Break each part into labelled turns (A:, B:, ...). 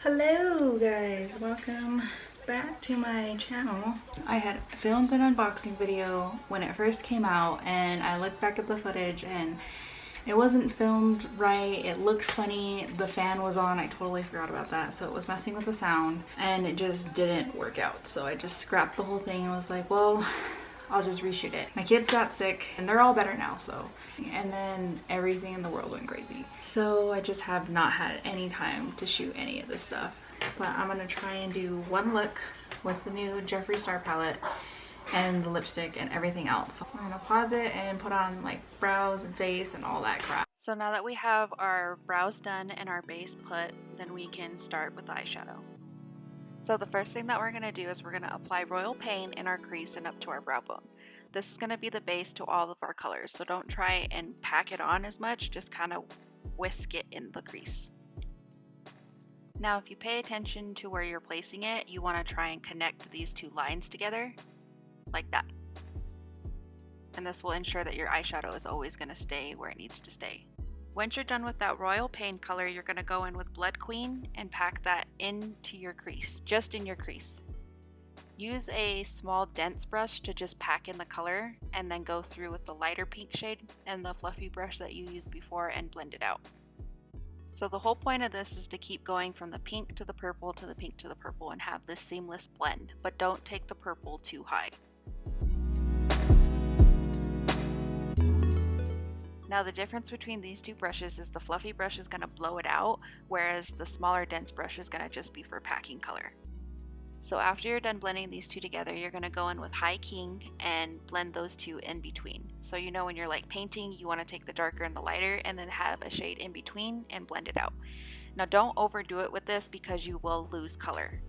A: Hello guys, welcome back to my channel. I had filmed an unboxing video when it first came out and I looked back at the footage and it wasn't filmed right, it looked funny, the fan was on, I totally forgot about that, so it was messing with the sound and it just didn't work out. So I just scrapped the whole thing and was like, well, I'll just reshoot it. My kids got sick and they're all better now, so. And then everything in the world went crazy. So I just have not had any time to shoot any of this stuff. But I'm gonna try and do one look with the new Jeffree Star palette and the lipstick and everything else. So I'm gonna pause it and put on like brows and face and all that crap. So now that we have our brows done and our base put, then we can start with the eyeshadow. So the first thing that we're going to do is we're going to apply Royal Paint in our crease and up to our brow bone. This is going to be the base to all of our colors, so don't try and pack it on as much, just kind of whisk it in the crease. Now if you pay attention to where you're placing it, you want to try and connect these two lines together, like that. And this will ensure that your eyeshadow is always going to stay where it needs to stay. Once you're done with that Royal Paint color, you're going to go in with Blood Queen and pack that into your crease, just in your crease. Use a small dense brush to just pack in the color and then go through with the lighter pink shade and the fluffy brush that you used before and blend it out. So the whole point of this is to keep going from the pink to the purple to the pink to the purple and have this seamless blend, but don't take the purple too high. Now the difference between these two brushes is the fluffy brush is going to blow it out, whereas the smaller dense brush is going to just be for packing color. So after you're done blending these two together, you're going to go in with High King and blend those two in between. So you know when you're like painting, you want to take the darker and the lighter and then have a shade in between and blend it out. Now don't overdo it with this because you will lose color.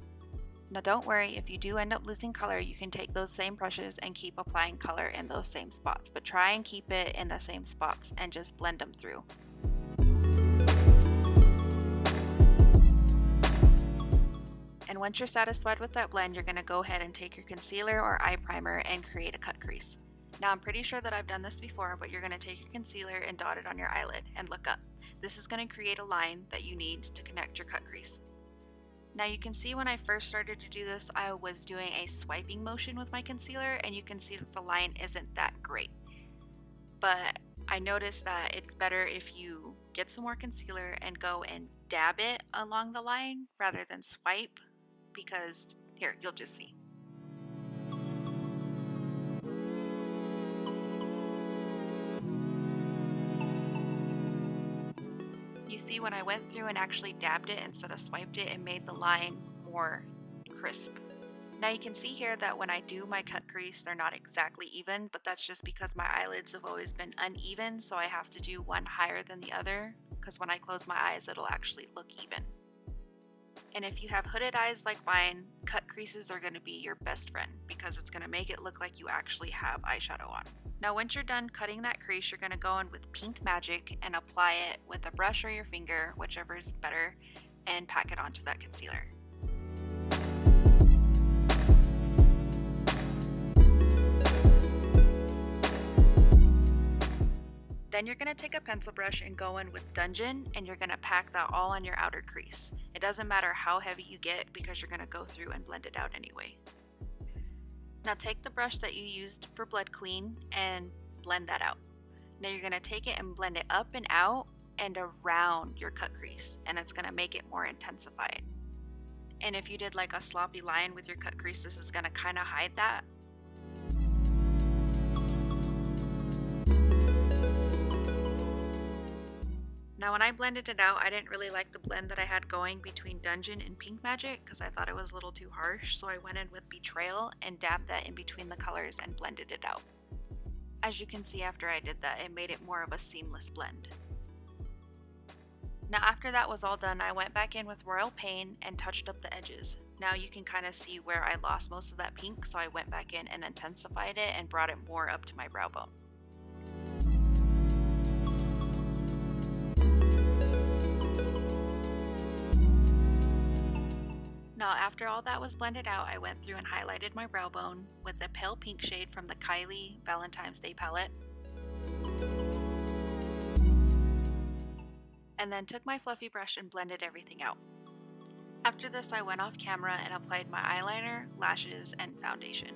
A: Now don't worry, if you do end up losing color, you can take those same brushes and keep applying color in those same spots, but try and keep it in the same spots and just blend them through. And once you're satisfied with that blend, you're going to go ahead and take your concealer or eye primer and create a cut crease. Now I'm pretty sure that I've done this before, but you're going to take your concealer and dot it on your eyelid and look up. This is going to create a line that you need to connect your cut crease. Now you can see when I first started to do this, I was doing a swiping motion with my concealer and you can see that the line isn't that great. But I noticed that it's better if you get some more concealer and go and dab it along the line rather than swipe, because here, you'll just see. You see when I went through and actually dabbed it instead of swiped it, it made the line more crisp. Now you can see here that when I do my cut crease, they're not exactly even, but that's just because my eyelids have always been uneven, so I have to do one higher than the other, because when I close my eyes, it'll actually look even. And if you have hooded eyes like mine, cut creases are going to be your best friend because it's going to make it look like you actually have eyeshadow on. Now once you're done cutting that crease, you're going to go in with Pink Magic and apply it with a brush or your finger, whichever is better, and pack it onto that concealer. Then you're going to take a pencil brush and go in with Dungeon and you're going to pack that all on your outer crease. It doesn't matter how heavy you get because you're going to go through and blend it out anyway. Now take the brush that you used for Blood Queen and blend that out. Now you're going to take it and blend it up and out and around your cut crease, and it's going to make it more intensified. And if you did like a sloppy line with your cut crease, this is going to kind of hide that. Now when I blended it out, I didn't really like the blend that I had going between Dungeon and Pink Magic because I thought it was a little too harsh, so I went in with Betrayal and dabbed that in between the colors and blended it out. As you can see after I did that, it made it more of a seamless blend. Now after that was all done, I went back in with Royal Paint and touched up the edges. Now you can kind of see where I lost most of that pink, so I went back in and intensified it and brought it more up to my brow bone. Now after all that was blended out, I went through and highlighted my brow bone with the pale pink shade from the Kylie Valentine's Day palette. And then took my fluffy brush and blended everything out. After this, I went off camera and applied my eyeliner, lashes, and foundation,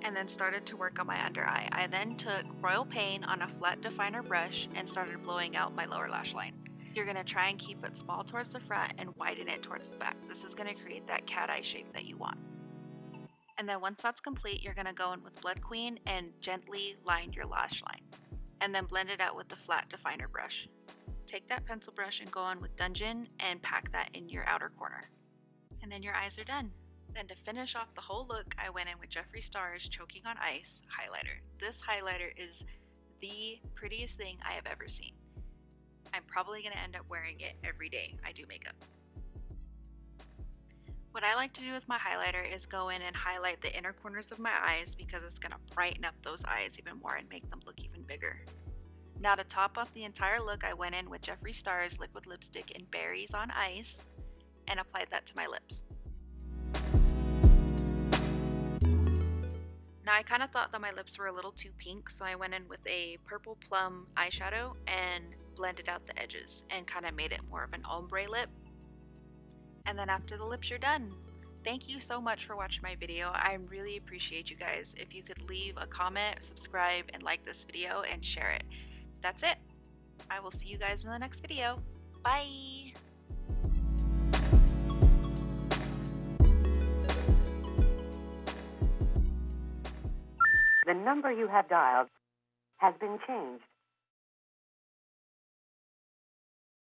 A: and then started to work on my under eye. I then took Royal Paint on a flat definer brush and started blowing out my lower lash line. You're going to try and keep it small towards the front and widen it towards the back. This is going to create that cat eye shape that you want. And then once that's complete, you're going to go in with Blood Queen and gently line your lash line, and then blend it out with the flat definer brush. Take that pencil brush and go on with Dungeon and pack that in your outer corner. And then your eyes are done. Then to finish off the whole look, I went in with Jeffree Star's Choking on Ice highlighter. This highlighter is the prettiest thing I have ever seen. I'm probably going to end up wearing it every day I do makeup. What I like to do with my highlighter is go in and highlight the inner corners of my eyes because it's going to brighten up those eyes even more and make them look even bigger. Now to top off the entire look, I went in with Jeffree Star's liquid lipstick in Berries on Ice and applied that to my lips. Now I kind of thought that my lips were a little too pink, so I went in with a purple plum eyeshadow and blended out the edges and kind of made it more of an ombre lip. And then after the lips, you're done. Thank you so much for watching my video. I really appreciate you guys. If you could leave a comment, subscribe, and like this video and share it. That's it. I will see you guys in the next video. Bye!
B: The number you have dialed has been changed.